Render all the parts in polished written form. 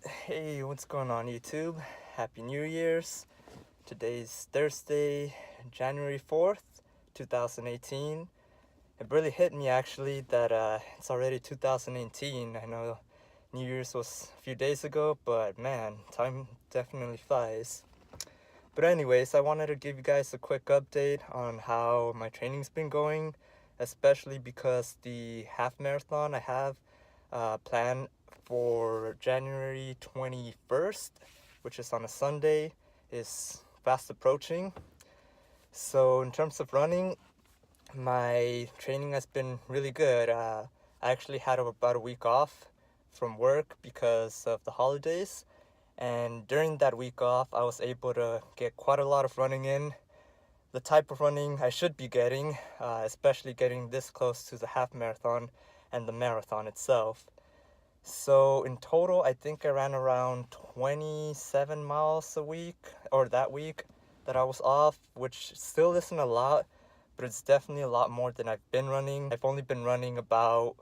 Hey, what's going on YouTube? Happy New Year's. Today's Thursday, January 4th, 2018. It really hit me actually that it's already 2018. I know New Year's was a few days ago, but man, time definitely flies. But anyways, I wanted to give you guys a quick update on how my training's been going, especially because the half marathon I have planned for January 21st, which is on a Sunday, is fast approaching. So in terms of running, my training has been really good. I actually had about a week off from work because of the holidays. And during that week off, I was able to get quite a lot of running in. The type of running I should be getting, especially getting this close to the half marathon and the marathon itself. So in total, I think I ran around 27 miles a week, or that week that I was off, which still isn't a lot, but it's definitely a lot more than I've been running. I've only been running about,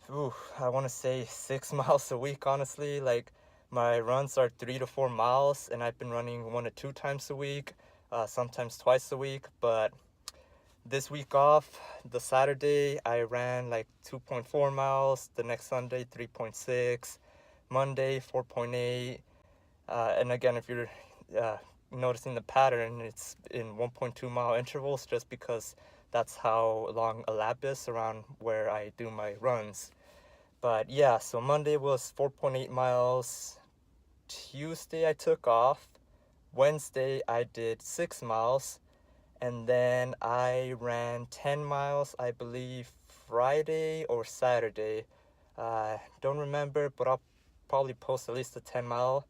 I want to say 6 miles a week, honestly. Like, my runs are 3 to 4 miles, and I've been running 1 to 2 times a week, sometimes twice a week. But this week off, the Saturday, I ran like 2.4 miles. The next Sunday, 3.6. Monday, 4.8. And again, if you're uh, noticing the pattern, it's in 1.2 mile intervals just because that's how long a lap is around where I do my runs. But yeah, so Monday was 4.8 miles. Tuesday, I took off. Wednesday, I did 6 miles. And then I ran 10 miles, I believe, Friday or Saturday. Don't remember, but I'll probably post at least the 10-mile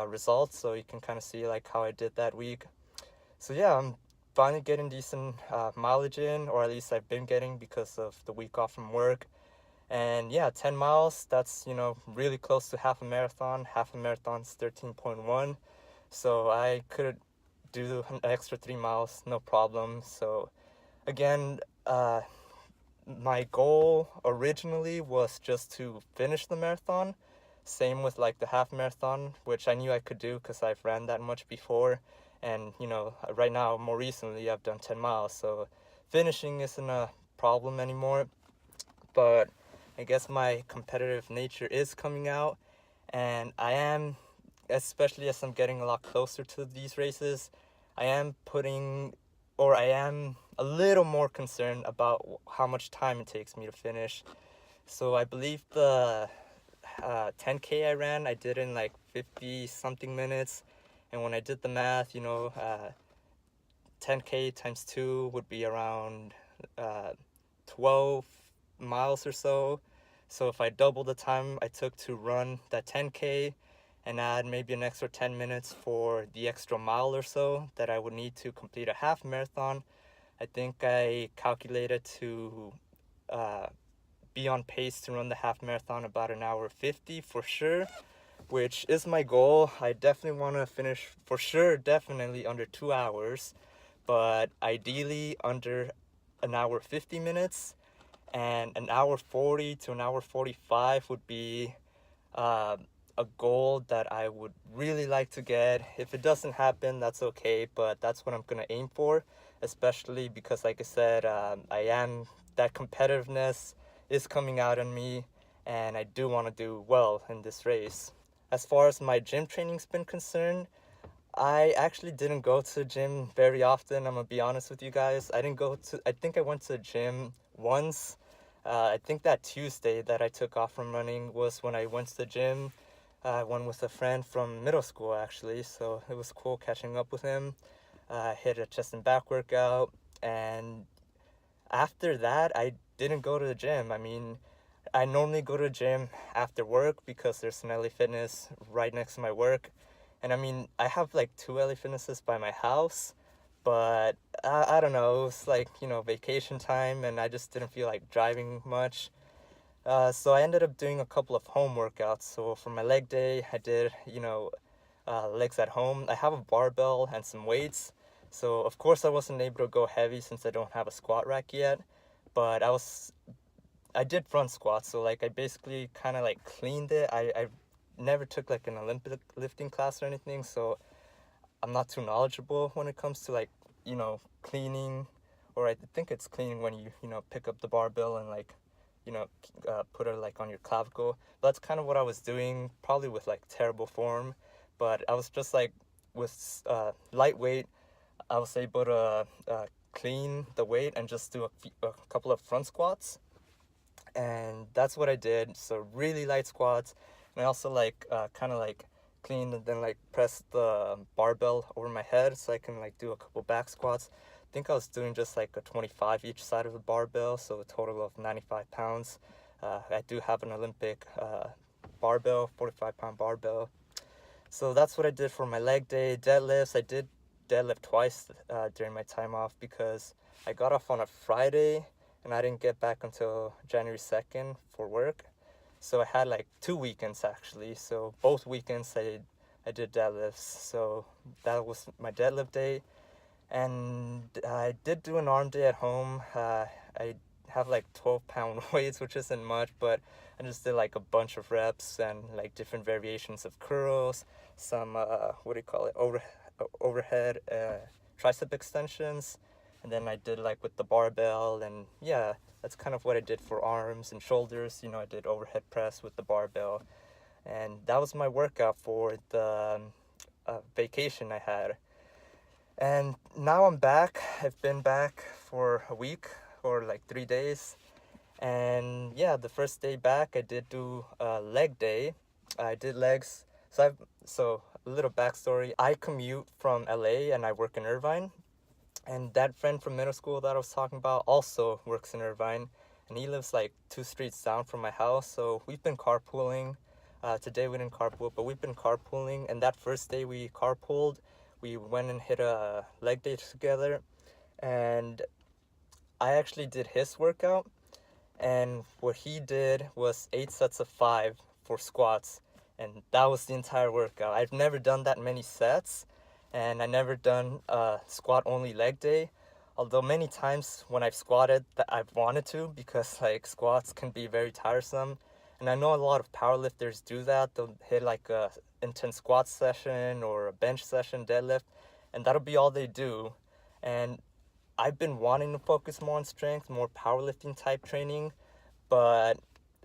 results so you can kind of see like how I did that week. So yeah, I'm finally getting decent mileage in, or at least I've been getting because of the week off from work. And yeah, 10 miles, that's, really close to half a marathon. Half a marathon's 13.1. So I could do an extra 3 miles, no problem. So again, my goal originally was just to finish the marathon. Same with like the half marathon, which I knew I could do because I've ran that much before. And, right now, more recently, I've done 10 miles. So finishing isn't a problem anymore. But I guess my competitive nature is coming out. And I am, especially as I'm getting a lot closer to these races, I am I am a little more concerned about how much time it takes me to finish. So I believe the 10K I ran, I did in like 50 something minutes. And when I did the math, 10K times 2 would be around 12 miles or so. So if I double the time I took to run that 10K and add maybe an extra 10 minutes for the extra mile or so that I would need to complete a half marathon, I think I calculated to uh, be on pace to run the half marathon about an hour 50 for sure, which is my goal. I definitely want to finish for sure, definitely under 2 hours, but ideally under an hour 50 minutes, and an hour 40 to an hour 45 would be uh, a goal that I would really like to get. If it doesn't happen, that's okay, but that's what I'm gonna aim for, especially because, like I said, that competitiveness is coming out in me, and I do want to do well in this race. As far as my gym training's been concerned, I actually didn't go to the gym very often. I'm gonna be honest with you guys. I think I went to the gym once. I think that Tuesday that I took off from running was when I went to the gym. I went with a friend from middle school actually, so it was cool catching up with him. I hit a chest and back workout, and after that, I didn't go to the gym. I mean, I normally go to the gym after work because there's an LA Fitness right next to my work. And I mean, I have like two LA Fitnesses by my house, but I don't know. It was like, vacation time, and I just didn't feel like driving much. So I ended up doing a couple of home workouts. So for my leg day, I did, legs at home. I have a barbell and some weights. So of course I wasn't able to go heavy since I don't have a squat rack yet. But I did front squats. So like I basically kind of like cleaned it. I never took like an Olympic lifting class or anything, so I'm not too knowledgeable when it comes to like, cleaning, or I think it's cleaning when you pick up the barbell and like, put it like on your clavicle. But that's kind of what I was doing, probably with like terrible form. But I was just like, with lightweight, I was able to clean the weight and just do a couple of front squats. And that's what I did. So really light squats. And I also like kind of like clean and then like press the barbell over my head so I can like do a couple back squats. I think I was doing just like a 25 each side of the barbell, so a total of 95 pounds. I do have an Olympic barbell, 45-pound barbell. So that's what I did for my leg day. Deadlifts, I did deadlift twice during my time off because I got off on a Friday and I didn't get back until January 2nd for work. So I had like 2 weekends actually. So both weekends I did deadlifts. So that was my deadlift day. And I did do an arm day at home. I have like 12-pound weights, which isn't much, but I just did like a bunch of reps and like different variations of curls, some, what do you call it, overhead tricep extensions. And then I did like with the barbell, and yeah, that's kind of what I did for arms and shoulders. I did overhead press with the barbell. And that was my workout for the vacation I had. And now I'm back. I've been back for a week or like 3 days. And yeah, the first day back, I did do a leg day. I did legs. So a little backstory. I commute from LA and I work in Irvine. And that friend from middle school that I was talking about also works in Irvine. And he lives like 2 streets down from my house. So we've been carpooling. Today we didn't carpool, but we've been carpooling. And that first day we carpooled, we went and hit a leg day together. And I actually did his workout. And what he did was 8 sets of 5 for squats. And that was the entire workout. I've never done that many sets. And I never done a squat only leg day. Although many times when I've squatted, that I've wanted to, because like squats can be very tiresome. And I know a lot of powerlifters do that. They'll hit like a intense squat session or a bench session, deadlift, and that'll be all they do. And I've been wanting to focus more on strength, more powerlifting type training, but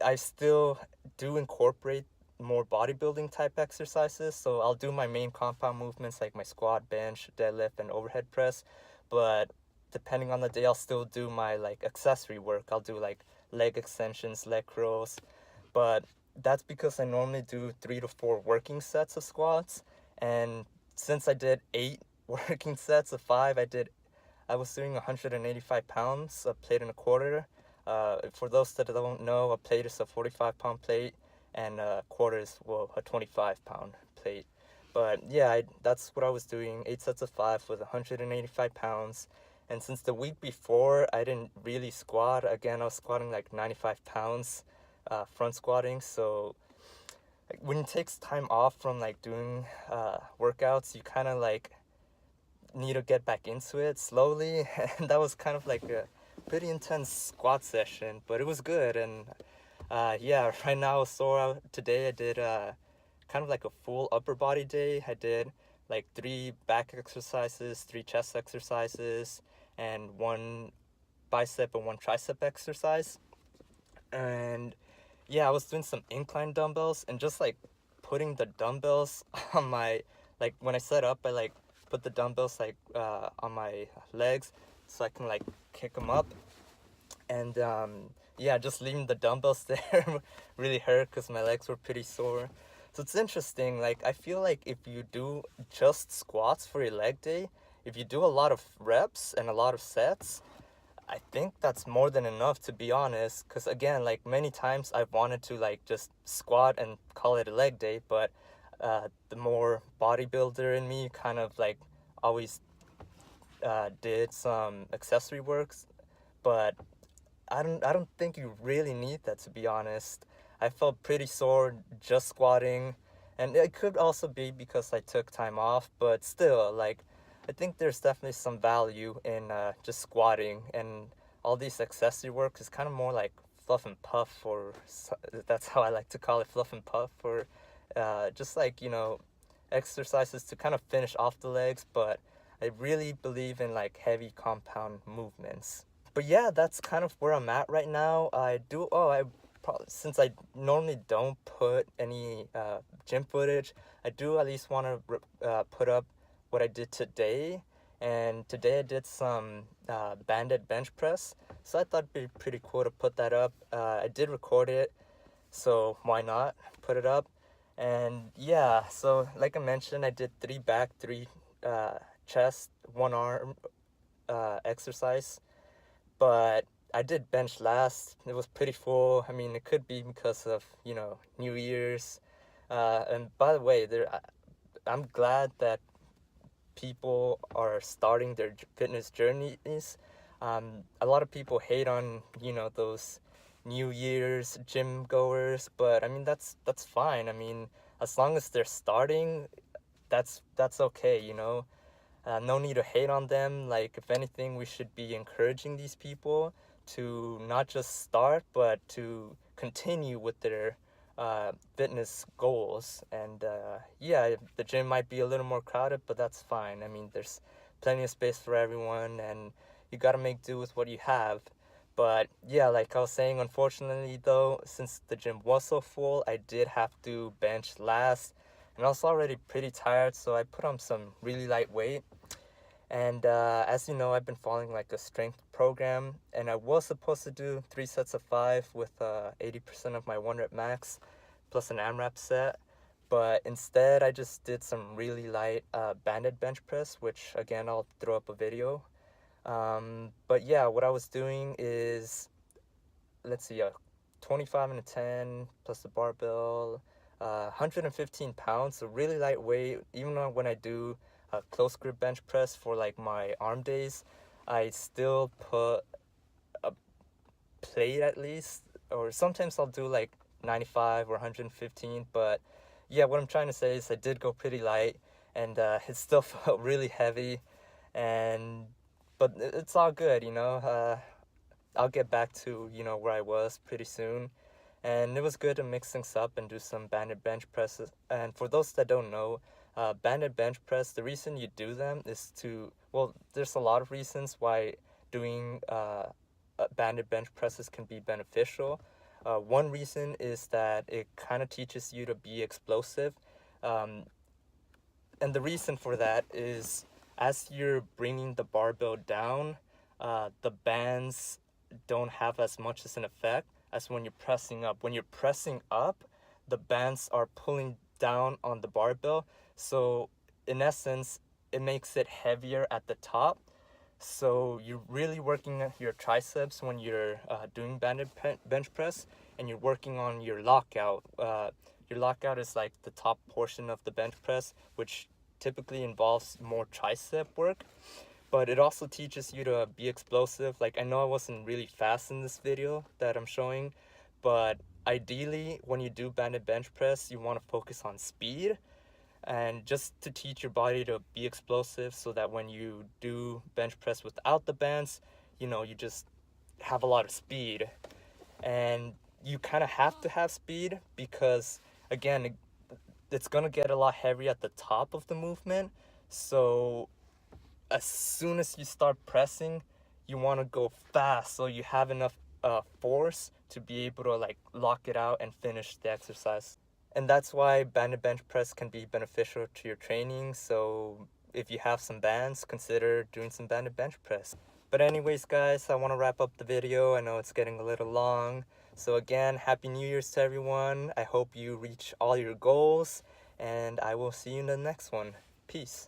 I still do incorporate more bodybuilding type exercises. So I'll do my main compound movements like my squat, bench, deadlift, and overhead press. But depending on the day, I'll still do my like accessory work. I'll do like leg extensions, leg curls. But that's because I normally do 3 to 4 working sets of squats. And since I did 8 working sets of 5, I was doing 185 pounds, a plate and a quarter. For those that don't know, a plate is a 45-pound plate, and a quarter is, well, a 25-pound plate. But yeah, that's what I was doing, 8 sets of 5 with 185 pounds. And since the week before, I didn't really squat. Again, I was squatting like 95 pounds, front squatting. So like, when it takes time off from like doing workouts, you kind of like need to get back into it slowly. And that was kind of like a pretty intense squat session, but it was good. And yeah, right now I was sore out. Today I did kind of like a full upper body day. I did like 3 back exercises, 3 chest exercises, and 1 bicep and 1 tricep exercise. And yeah, I was doing some incline dumbbells, and just like putting the dumbbells on my, like when I set up, I like put the dumbbells like on my legs so I can like kick them up. And yeah, just leaving the dumbbells there really hurt because my legs were pretty sore. So it's interesting, like I feel like if you do just squats for your leg day, if you do a lot of reps and a lot of sets, I think that's more than enough, to be honest. Because again, like many times I've wanted to like just squat and call it a leg day, but the more bodybuilder in me kind of like always did some accessory works. But I don't think you really need that, to be honest. I felt pretty sore just squatting, and it could also be because I took time off, but still, like, I think there's definitely some value in just squatting, and all these accessory work is kind of more like fluff and puff, or that's how I like to call it, fluff and puff, or just like, exercises to kind of finish off the legs, but I really believe in like heavy compound movements. But yeah, that's kind of where I'm at right now. Since I normally don't put any gym footage, I do at least want to put up what I did today. And today I did some banded bench press, so I thought it'd be pretty cool to put that up. I did record it, so why not put it up? And yeah, so like I mentioned, I did 3 back, 3 chest, 1 arm exercise, but I did bench last. It was pretty full. I mean, it could be because of, New Year's. And by the way, I'm glad that people are starting their fitness journeys. A lot of people hate on, those New Year's gym goers, but I mean, that's fine. I mean, as long as they're starting, that's okay. No need to hate on them. Like, if anything, we should be encouraging these people to not just start, but to continue with their fitness goals. And yeah, the gym might be a little more crowded, but that's fine. I mean, there's plenty of space for everyone, and you got to make do with what you have. But yeah, like I was saying, unfortunately though, since the gym was so full, I did have to bench last, and I was already pretty tired, so I put on some really light weight. And as you know, I've been following like a strength program, and I was supposed to do 3 sets of 5 with 80% of my 1 rep max plus an AMRAP set. But instead, I just did some really light banded bench press, which again, I'll throw up a video. But yeah, what I was doing is, let's see, 25 and a 10 plus the barbell, 115 pounds, so really lightweight. Even when I do a close grip bench press for like my arm days, I still put a plate at least, or sometimes I'll do like 95 or 115. But yeah, what I'm trying to say is I did go pretty light, and it still felt really heavy, but it's all good. I'll get back to where I was pretty soon. And it was good to mix things up and do some banded bench presses. And for those that don't know, banded bench press, the reason you do them is there's a lot of reasons why doing banded bench presses can be beneficial. One reason is that it kind of teaches you to be explosive. And the reason for that is as you're bringing the barbell down, the bands don't have as much as an effect as when you're pressing up. When you're pressing up, the bands are pulling down on the barbell. So in essence, it makes it heavier at the top. So you're really working at your triceps when you're doing banded bench press, and you're working on your lockout. Your lockout is like the top portion of the bench press, which typically involves more tricep work. But it also teaches you to be explosive. Like, I know I wasn't really fast in this video that I'm showing, but ideally when you do banded bench press, you want to focus on speed, and just to teach your body to be explosive so that when you do bench press without the bands, you just have a lot of speed. And you kind of have to have speed because, again, it's going to get a lot heavier at the top of the movement. So as soon as you start pressing, you want to go fast so you have enough force to be able to like lock it out and finish the exercise. And that's why banded bench press can be beneficial to your training. So if you have some bands, consider doing some banded bench press. But anyways, guys, I want to wrap up the video. I know it's getting a little long. So again, Happy New Year's to everyone. I hope you reach all your goals, and I will see you in the next one. Peace.